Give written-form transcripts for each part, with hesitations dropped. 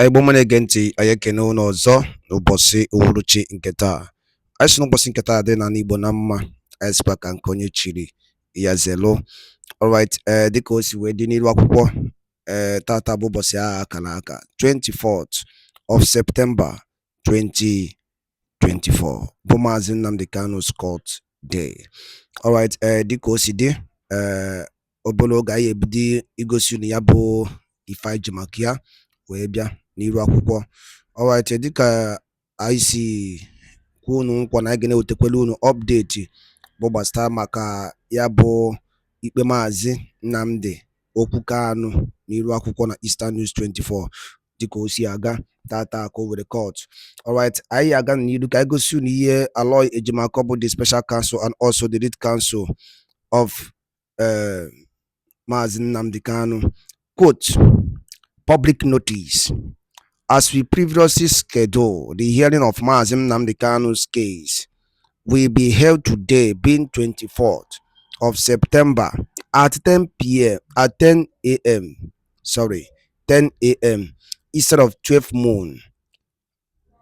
Aibomane genti ayekene ụnọ ọzọ n'ụbọchị uhuruchi nke taa. Anyị si n'ụbọchị nke taa dị na n'Igbo na mma, anyị sịkwa ka nke onye chiri ya zelo. Alright, dịka o si wee dị n'ilu akwụkwọ, tata bụ ụbọchị agha akara aka 24th of September 2024 bụ Maazị Nnamdi Kanu's court day. Alright, dịka o si dị, obere oge anyị ebido igosi unu ya bụ ife anyị ji maka ya wee bịa n'iru akwụkwọ. Alright, dịka anyị si kwuo unu nkwa na anyị ga-ewetekwala unu update bụ gbasara maka ya bụ ikpe Maazị Nnamdi Kanu n'iru akwụkwọ na Eastern News 24 dịka o si aga tata ka o were court. Alright, anyị aga n'iru ka anyị gosi unu ihe Aloy Ejimakor bụ the special counsel and also the lead counsel of Maazị Nnamdi Kanu. Quote, public notice. As we previously scheduled, the hearing of Maazị Nnamdi Kanu's case will be held today, being 24th of September at 10 a.m. instead of 12 noon,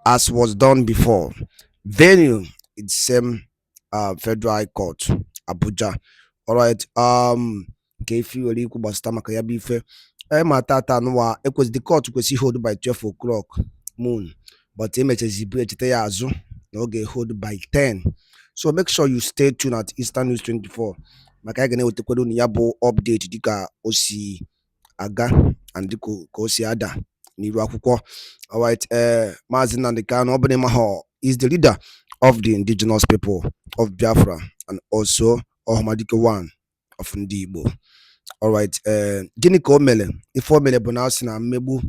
as was done before. Venue is same Federal High Court, Abuja. Alright, if you really could maka ya bife tata nwa ekwes the court kwesi hold by 12 o'clock moon, but emechezi echete ya azụ na oge hold by 10. So make sure you stay tuned at Eastern News 24 maka anyị ga-ewetekwara unu ya bụ update dịka o si aga and dịka o si ada n'iru akwụkwọ. Alright, Maazị Nnamdi Kanu Obenemaho is the leader of the indigenous people of Biafra and also Ohamadike one of ndị Igbo. Alright, gịnị ka o mere? Ife o mere bụ na ọ sị na mmegbu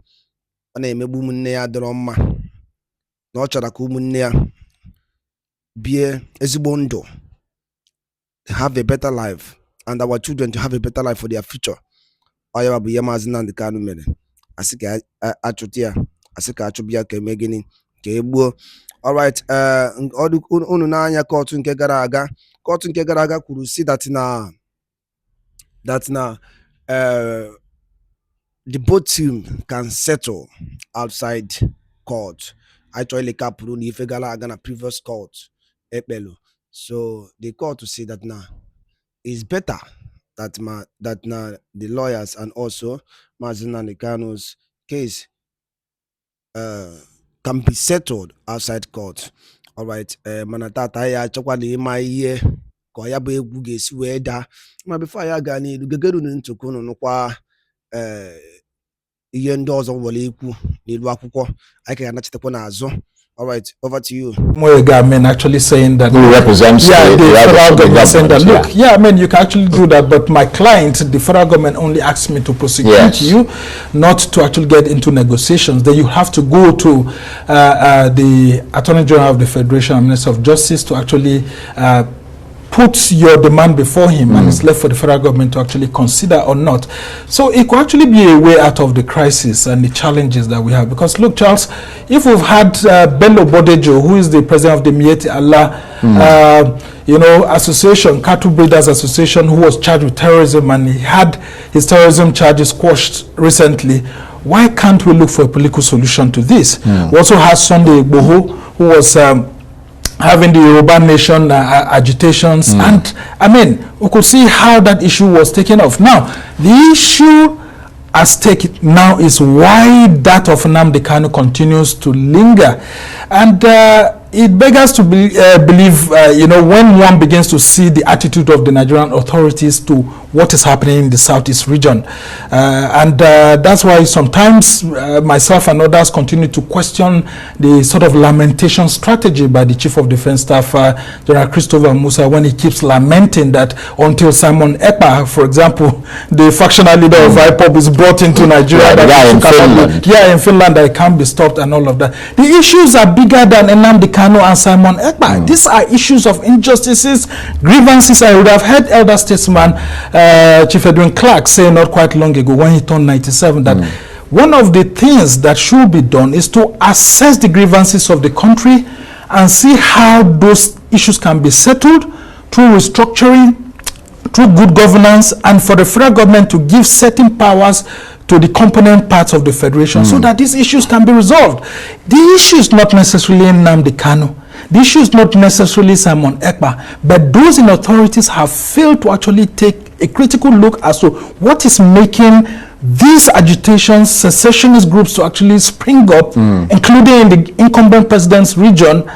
ọ na-emegbu ụmụnne ya dịrọ mma, na ọ chọrọ ka ụmụnne ya bie ezigbo ndụ, have a better life, and our children to have a better life for their future. Ọ ya bụ ihe Maazị Nnamdi Kanu mere. Asị ka achụta ya, asị ka achụbịa ya ka eme gịnị ka egbuo. Alright, unu n'anya kọtụ nke gara aga kwuru si that the both team can settle outside court. Actually, kapuru ni ife gara aga na previous court ekpelu. So the court to say that now it's better that now the lawyers and also Maazị Nnamdi Kanu's case can be settled outside court. Alright, manatata ya chokwa na ịma ihe ka ya bụ egwu ga-esi wee daa. Ma before ya ga n'ilu gegeru ntụkụ unu nụkwa ihe ndị ọzọ nwere ikwu n'ilu akwụkwọ anyị ka ga-anachitekwa n'azụ. Alright, over to you. I mean, actually saying that who represents the federal government saying that, look, I mean, you can actually do that, but my client, the federal government, only asked me to prosecute you, not to actually get into negotiations. Then you have to go to the Attorney General of the Federation and Minister of Justice to actually put your demand before him, and it's left for the federal government to actually consider or not. So it could actually be a way out of the crisis and the challenges that we have. Because look, Charles, if we've had Bello Bodejo, who is the president of the Mieti Allah association, Cattle Breeders Association, who was charged with terrorism, and he had his terrorism charges quashed recently, why can't we look for a political solution to this? We also have Sunday Igboho, who was having the Yoruba Nation agitations, and I mean, we could see how that issue was taken off. Now, the issue at stake now is why that of Nnamdi Kanu continues to linger, and it beggars to believe, when one begins to see the attitude of the Nigerian authorities to what is happening in the Southeast region. That's why sometimes myself and others continue to question the sort of lamentation strategy by the Chief of Defense Staff, General Christopher Musa, when he keeps lamenting that until Simon Ekpa, for example, the factional leader of IPOB, is brought into Nigeria, in Finland, that it can't be stopped and all of that. The issues are bigger than Nnamdi Kanu and Simon Ekpa. These are issues of injustices, grievances. I would have heard elder statesman Chief Edwin Clark say not quite long ago when he turned 97 that one of the things that should be done is to assess the grievances of the country and see how those issues can be settled through restructuring, through good governance, and for the federal government to give certain powers to the component parts of the federation so that these issues can be resolved. The issue is not necessarily NNAMDI KANU. The issue is not necessarily Simon Ekpa, but those in authorities have failed to actually take a critical look as to what is making these agitations, secessionist groups to actually spring up, including in the incumbent president's region,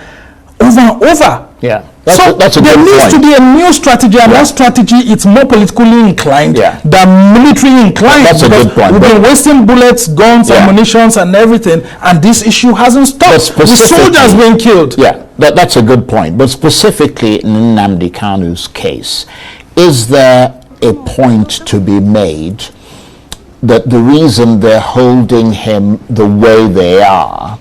over and over. Yeah. That's a good point. There needs to be a new strategy, and that strategy is more politically inclined than military inclined. That's a good point. We've been wasting bullets, guns, ammunitions, and everything, and this issue hasn't stopped. The soldiers being killed. Yeah, that's a good point. But specifically in NNAMDI Kanu's case, is there a point to be made that the reason they're holding him the way they are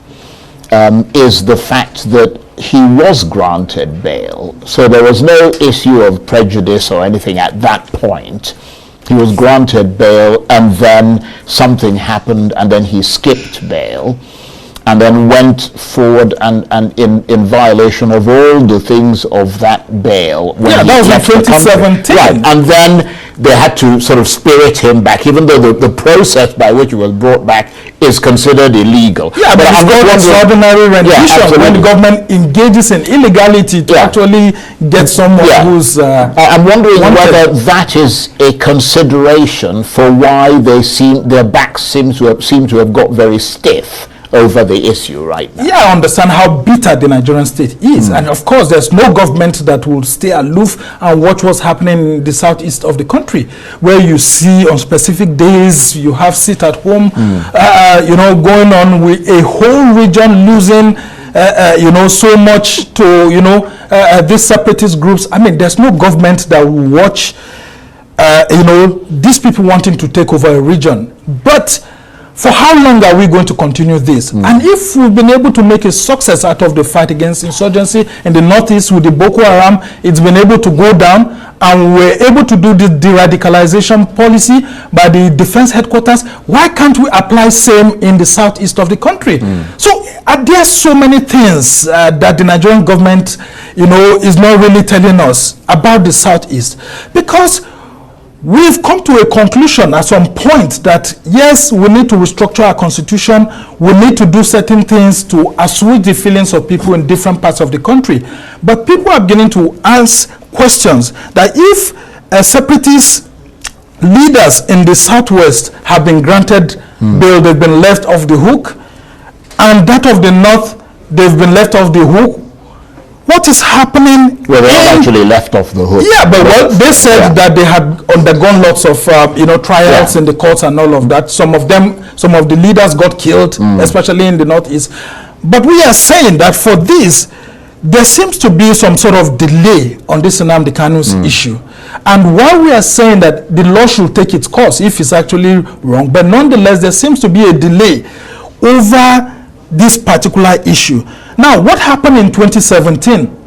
is the fact that he was granted bail, so there was no issue of prejudice or anything at that point. He was granted bail, and then something happened, and then he skipped bail, and then went forward and in violation of all the things of that bail. That was in 2017. Right, and then they had to sort of spirit him back, even though the process by which he was brought back is considered illegal. Yeah, but it's called extraordinary rendition when the government engages in illegality to actually get someone who's I'm wondering whether that is a consideration for why their backs seem to have got very stiff over the issue right now. Yeah, I understand how bitter the Nigerian state is. And of course, there's no government that will stay aloof and watch what's happening in the southeast of the country, where you see on specific days, you have sit at home, going on with a whole region losing, so much to, these separatist groups. I mean, there's no government that will watch, these people wanting to take over a region. But for how long are we going to continue this? And if we've been able to make a success out of the fight against insurgency in the northeast with the Boko Haram, it's been able to go down, and we're able to do this de-radicalization policy by the defense headquarters, why can't we apply same in the southeast of the country? So there are so many things that the Nigerian government, is not really telling us about the southeast, because we've come to a conclusion at some point that yes, we need to restructure our constitution, we need to do certain things to assuage the feelings of people in different parts of the country. But people are beginning to ask questions that if separatist leaders in the southwest have been granted bail, they've been left off the hook, and that of the north, they've been left off the hook, what is happening? Well, they're not actually left off the hook. Yeah, but they said that they had undergone lots of, trials in the courts and all of that. Some of the leaders got killed, especially in the northeast. But we are saying that for this, there seems to be some sort of delay on this NNAMDI Kanu's issue. And while we are saying that the law should take its course if it's actually wrong, but nonetheless, there seems to be a delay over this particular issue. Now, what happened in 2017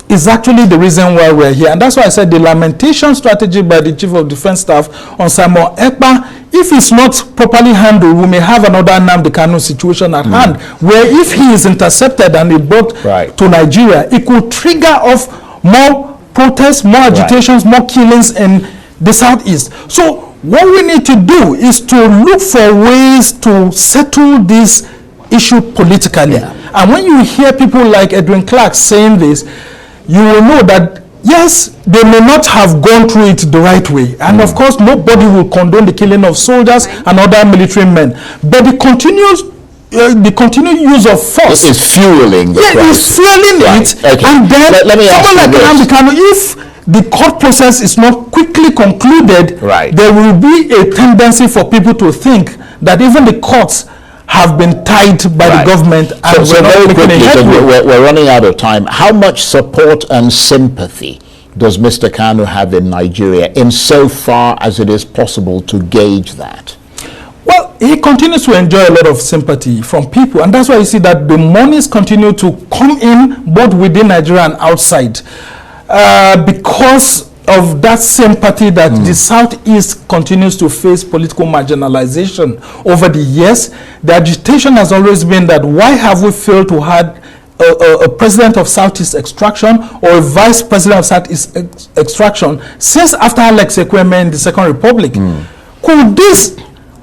is actually the reason why we're here. And that's why I said the lamentation strategy by the Chief of Defense Staff on Simon Ekpa, if it's not properly handled, we may have another NNAMDI KANU situation at hand, where if he is intercepted and he brought to Nigeria, it could trigger off more protests, more agitations, more killings in the southeast. So what we need to do is to look for ways to settle this issue politically. And when you hear people like Edwin Clark saying this, you will know that yes, they may not have gone through it the right way, and of course nobody will condone the killing of soldiers and other military men, but the continued use of force is fueling the crisis. Is fueling it. And then let me ask someone like NNAMDI KANU, if the court process is not quickly concluded, there will be a tendency for people to think that even the courts have been tied by the government, and so very quickly, we're running out of time. How much support and sympathy does Mr. Kanu have in Nigeria, insofar as it is possible to gauge that? Well, he continues to enjoy a lot of sympathy from people, and that's why you see that the monies continue to come in both within Nigeria and outside, because of that sympathy that the southeast continues to face political marginalization over the years. The agitation has always been that why have we failed to have a president of Southeast extraction or a vice president of Southeast extraction since after Alex Ekweme in the Second Republic. Could this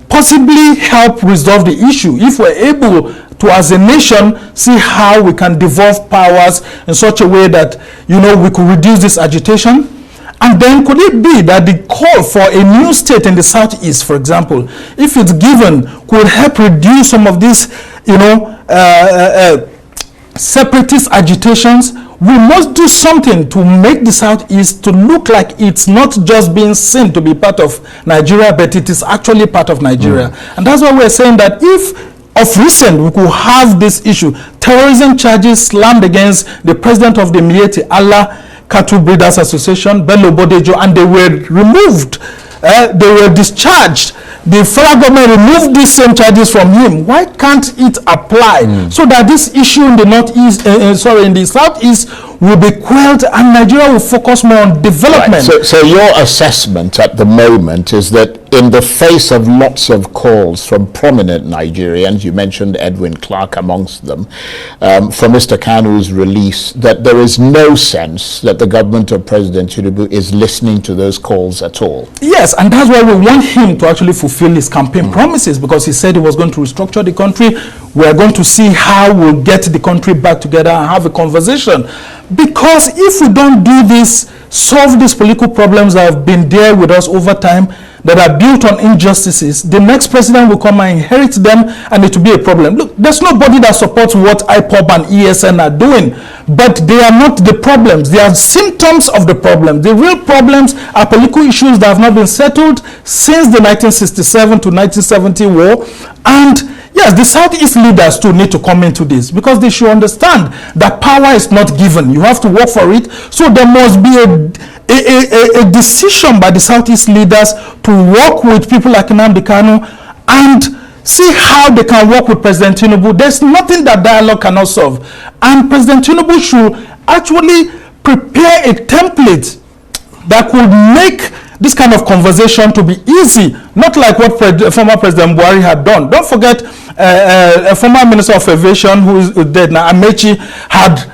possibly help resolve the issue if we're able to, as a nation, see how we can devolve powers in such a way that, you know, we could reduce this agitation? And then could it be that the call for a new state in the Southeast, for example, if it's given, could help reduce some of these, you know, separatist agitations? We must do something to make the Southeast to look like it's not just being seen to be part of Nigeria, but it is actually part of Nigeria. And that's why we're saying that if of recent we could have this issue, terrorism charges slammed against the president of the Miyetti Allah Cattle Breeders Association, Bello Bodejo, and they were removed. They were discharged. The federal government removed these same charges from him. Why can't it apply so that this issue in the northeast, in the southeast, will be quelled and Nigeria will focus more on development? Right. So your assessment at the moment is that in the face of lots of calls from prominent Nigerians, you mentioned Edwin Clark amongst them, for Mr. Kanu's release, that there is no sense that the government of President Tinubu is listening to those calls at all. Yes, and that's why we want him to actually fulfill his campaign promises, because he said he was going to restructure the country. We're going to see how we'll get the country back together and have a conversation. Because if we don't do this, solve these political problems that have been there with us over time, that are built on injustices, the next president will come and inherit them, and it will be a problem. Look, there's nobody that supports what IPOB and ESN are doing, but they are not the problems. They are symptoms of the problem. The real problems are political issues that have not been settled since the 1967 to 1970 war. And yes, the Southeast leaders too need to come into this, because they should understand that power is not given. You have to work for it. So there must be a decision by the Southeast leaders to work with people like NNAMDI KANU and see how they can work with President Tinubu. There's nothing that dialogue cannot solve. And President Tinubu should actually prepare a template that could make this kind of conversation to be easy, not like what former President Buhari had done. Don't forget, a former Minister of Aviation who is dead now, Amechi, had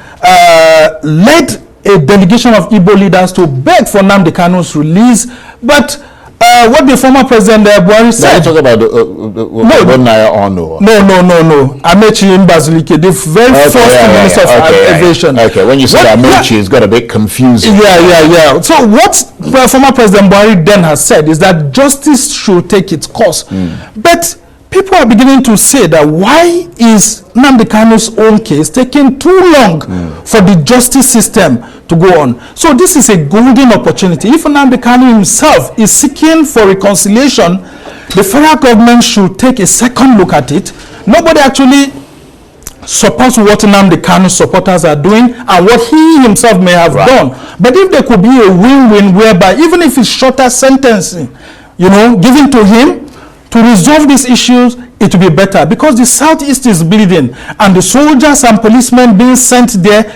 led a delegation of Igbo leaders to beg for NNAMDI KANU's release. But what the former President Buhari said... Now you talk about No. Amechi in Bazilike, the very first Minister of Aviation. Okay, when you say Amechi, it's got a bit confusing. Yeah. So what former President Buhari then has said is that justice should take its course. But people are beginning to say that why is NNAMDI KANU's own case taking too long for the justice system to go on? So this is a golden opportunity. If NNAMDI KANU himself is seeking for reconciliation, the federal government should take a second look at it. Nobody actually supports what NNAMDI KANU supporters are doing and what he himself may have done. But if there could be a win-win whereby even if it's shorter sentencing, given to him, to resolve these issues, it will be better, because the Southeast is bleeding and the soldiers and policemen being sent there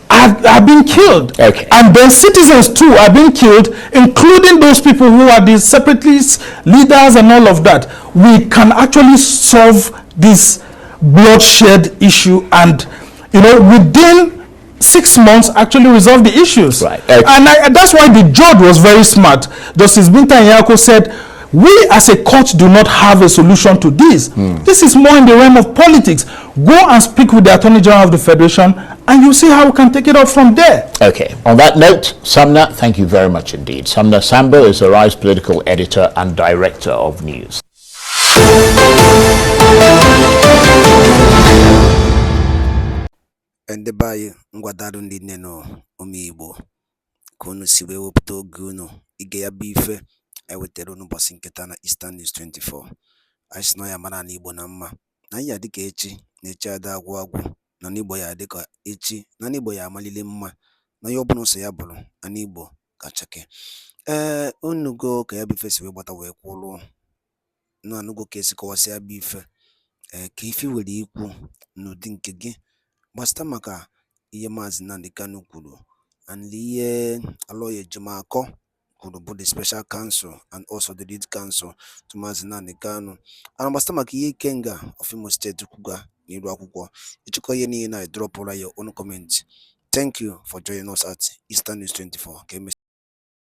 are being killed. Okay. And then citizens too are being killed, including those people who are the separatist leaders and all of that. We can actually solve this bloodshed issue and, within 6 months actually resolve the issues. Right. Okay. And that's why the judge was very smart. Justice Binta Nyako said, we as a court do not have a solution to this. This is more in the realm of politics. Go and speak with the Attorney General of the Federation and you see how we can take it up from there. Okay. On that note, Sumner, thank you very much indeed. Sumner Sambo is the Rise political editor and director of news. Ndị be anyị ngwadarụ ndị nne na ụmụ Igbo ka unu si wee wepụta oge unu ige ya bụ ife ewetara n'ụbọchị nketa na Eastern News 24. Anyị sị na ya mara na Igbo na mma na anyị ya dịka echi na echi ada agwụ agwụ na n'Igbo ya dịka echi na n'Igbo ya amalile mma na ya ọbụla ụsọ ya bụrụ na n'Igbo kachake. Unu go ka ya bụ ife si wee gbata wee kwụrụ na anụgo ka esi kọwasị ya bụ ife ka ife were ikwu n'ụdị nke gị gbasịta maka ihe Maazị NNAMDI KANU kwuru and ihe Aloy Ejimakor kwuru bụ the special counsel and also the lead counsel to Maazị NNAMDI KANU and gbasịta maka ihe Ikenga of Imo State kwuga n'iru akwụkwọ. Ịchịkọ ihe niile na drop your own comment. Thank you for joining us at Eastern News 24.